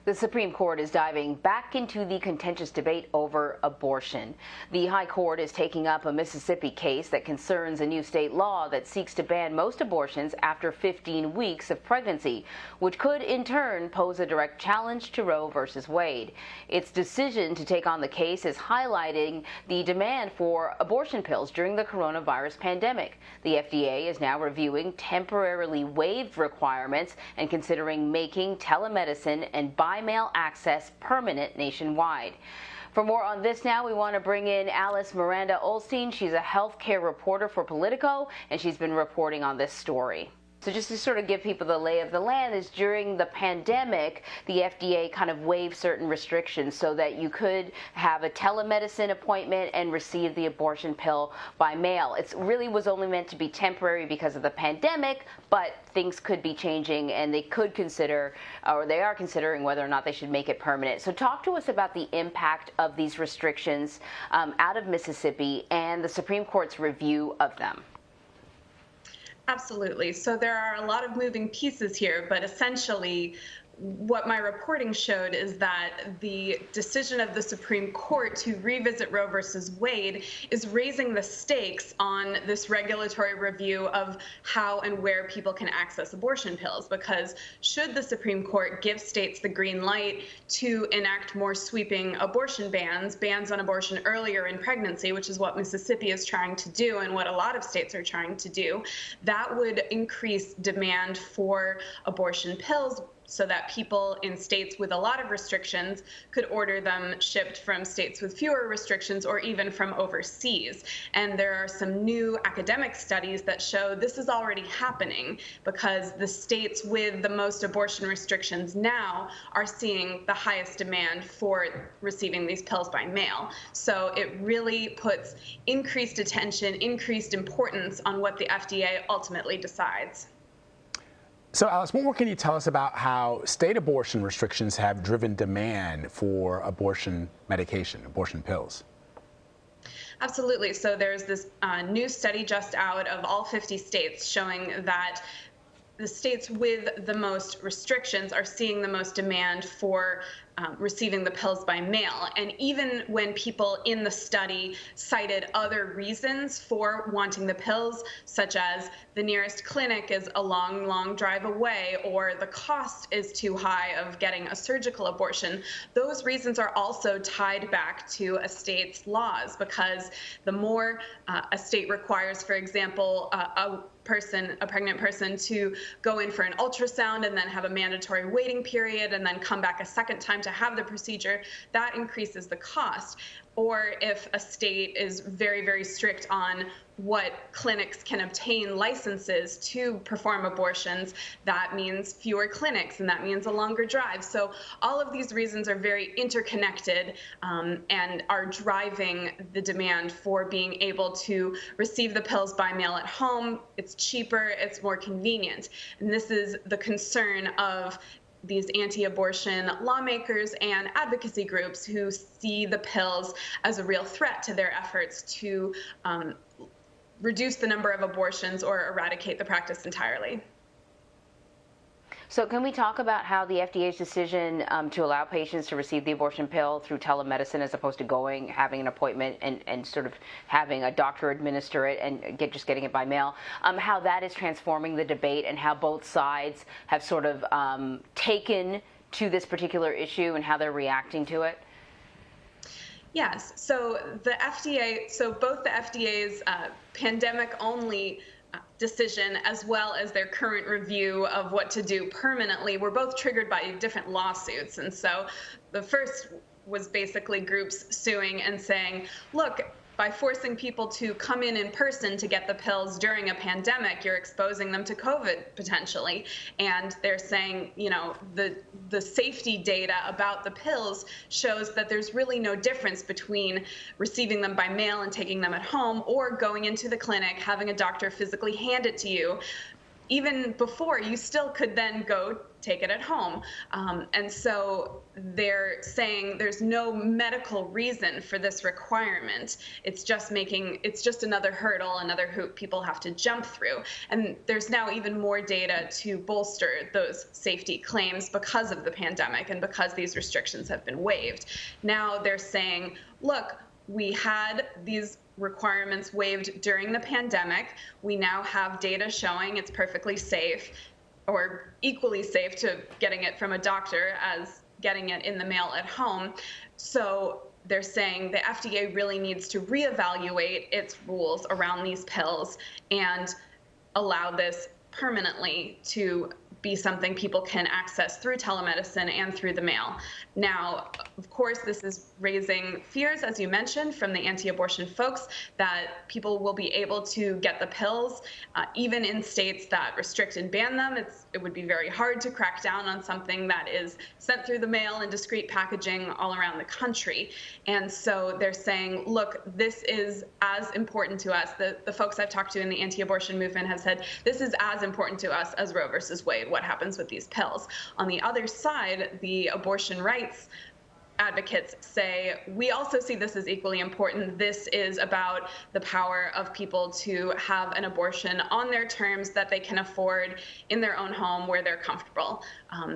The Supreme Court is diving back into the contentious debate over abortion. The High Court is taking up a Mississippi case that concerns a new state law that seeks to ban most abortions after 15 weeks of pregnancy, which could in turn pose a direct challenge to Roe v. Wade. Its decision to take on the case is highlighting the demand for abortion pills during the coronavirus pandemic. The FDA is now reviewing temporarily waived requirements and considering making telemedicine and by-mail access permanent nationwide. For more on this now, we want to bring in Miranda Ollstein. She's a healthcare reporter for Politico, and she's been reporting on this story. So just to sort of give people the lay of the land is during the pandemic, the FDA kind of waived certain restrictions so that you could have a telemedicine appointment and receive the abortion pill by mail. It really was only meant to be temporary because of the pandemic, but things could be changing and they could consider, or they are considering whether or not they should make it permanent. So talk to us about the impact of these restrictions out of Mississippi and the Supreme Court's review of them. Absolutely. So there are a lot of moving pieces here, but essentially what my reporting showed is that the decision of the Supreme Court to revisit Roe versus Wade is raising the stakes on this regulatory review of how and where people can access abortion pills. Because should the Supreme Court give states the green light to enact more sweeping abortion bans on abortion earlier in pregnancy, which is what Mississippi is trying to do and what a lot of states are trying to do, that would increase demand for abortion pills, so that people in states with a lot of restrictions could order them shipped from states with fewer restrictions or even from overseas. And there are some new academic studies that show this is already happening because the states with the most abortion restrictions now are seeing the highest demand for receiving these pills by mail. So it really puts increased attention, increased importance on what the FDA ultimately decides. So, Alice, what more can you tell us about how state abortion restrictions have driven demand for abortion medication, abortion pills? Absolutely. So there's this new study just out of all 50 states showing that the states with the most restrictions are seeing the most demand for receiving the pills by mail. And even when people in the study cited other reasons for wanting the pills, such as the nearest clinic is a long, long drive away, or the cost is too high of getting a surgical abortion, those reasons are also tied back to a state's laws, because the more a state requires, for example, a pregnant person to go in for an ultrasound and then have a mandatory waiting period and then come back a second time to have the procedure, that increases the cost. Or if a state is very, very strict on what clinics can obtain licenses to perform abortions, that means fewer clinics and that means a longer drive. So all of these reasons are very interconnected and are driving the demand for being able to receive the pills by mail at home. It's cheaper, it's more convenient. And this is the concern of these anti-abortion lawmakers and advocacy groups who see the pills as a real threat to their efforts to reduce the number of abortions or eradicate the practice entirely. So can we talk about how the FDA's decision to allow patients to receive the abortion pill through telemedicine as opposed to having an appointment and sort of having a doctor administer it and just getting it by mail, how that is transforming the debate and how both sides have sort of taken to this particular issue and how they're reacting to it? Yes, so both the FDA's pandemic-only decision as well as their current review of what to do permanently were both triggered by different lawsuits. And so the first was basically groups suing and saying, look, by forcing people to come in person to get the pills during a pandemic, you're exposing them to COVID potentially. And they're saying, you know, the safety data about the pills shows that there's really no difference between receiving them by mail and taking them at home or going into the clinic, having a doctor physically hand it to you. Even before, you still could then go take it at home. And so they're saying there's no medical reason for this requirement. It's just another hurdle, another hoop people have to jump through. And there's now even more data to bolster those safety claims because of the pandemic and because these restrictions have been waived. Now they're saying, look, we had these requirements waived during the pandemic. We now have data showing it's perfectly safe, or equally safe to getting it from a doctor as getting it in the mail at home. So they're saying the FDA really needs to reevaluate its rules around these pills and allow this permanently to be something people can access through telemedicine and through the mail. Now, of course, this is raising fears, as you mentioned, from the anti-abortion folks, that people will be able to get the pills, even in states that restrict and ban them. It would be very hard to crack down on something that is sent through the mail in discreet packaging all around the country. And so they're saying, look, this is as important to us. The folks I've talked to in the anti-abortion movement have said, this is as important to us as Roe versus Wade, what happens with these pills. On the other side, the abortion rights advocates say, we also see this as equally important. This is about the power of people to have an abortion on their terms that they can afford in their own home where they're comfortable.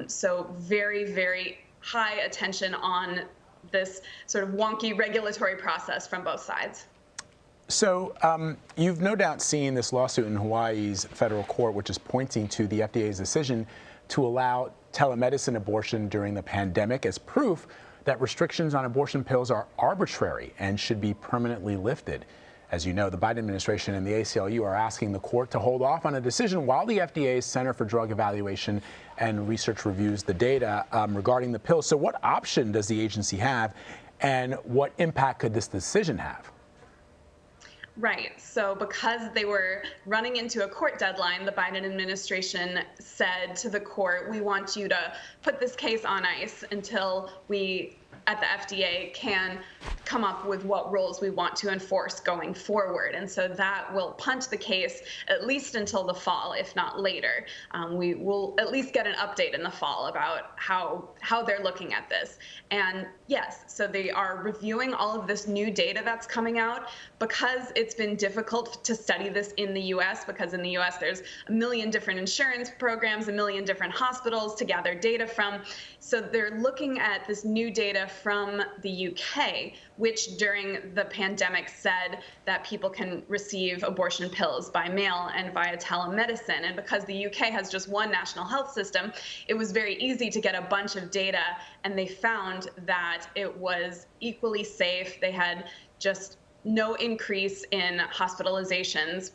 So very, very high attention on this sort of wonky regulatory process from both sides. So you've no doubt seen this lawsuit in Hawaii's federal court, which is pointing to the FDA's decision to allow telemedicine abortion during the pandemic as proof that restrictions on abortion pills are arbitrary and should be permanently lifted. As you know, the Biden administration and the ACLU are asking the court to hold off on a decision while the FDA's Center for Drug Evaluation and Research reviews the data regarding the pills. So what option does the agency have, and what impact could this decision have? Right. So because they were running into a court deadline, the Biden administration said to the court, we want you to put this case on ice until we at the FDA can come up with what rules we want to enforce going forward. And so that will punt the case at least until the fall, if not later. We will at least get an update in the fall about how they're looking at this. And yes, so they are reviewing all of this new data that's coming out because it's been difficult to study this in the US, because in the US there's a million different insurance programs, a million different hospitals to gather data from. So they're looking at this new data from the UK, which during the pandemic said that people can receive abortion pills by mail and via telemedicine. And because the UK has just one national health system, it was very easy to get a bunch of data, and they found that it was equally safe. They had just no increase in hospitalizations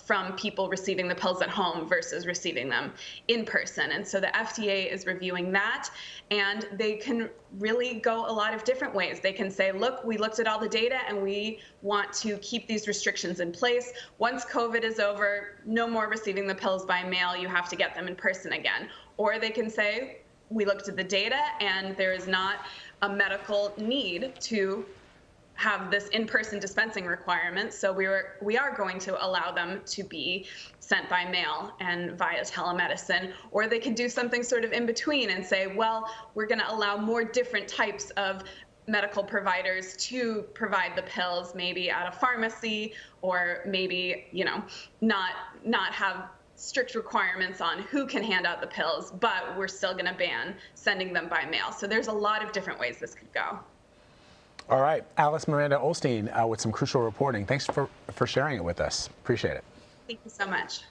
from people receiving the pills at home versus receiving them in person. And so the FDA is reviewing that, and they can really go a lot of different ways. They can say, look, we looked at all the data and we want to keep these restrictions in place. Once COVID is over, no more receiving the pills by mail, you have to get them in person again. Or they can say, we looked at the data and there is not a medical need to have this in-person dispensing requirement, so we are going to allow them to be sent by mail and via telemedicine. Or they could do something sort of in between and say, well, we're going to allow more different types of medical providers to provide the pills, maybe at a pharmacy, or maybe, you know, not have strict requirements on who can hand out the pills, but we're still going to ban sending them by mail. So there's a lot of different ways this could go. All right, Alice Miranda Ollstein with some crucial reporting. Thanks for sharing it with us. Appreciate it. Thank you so much.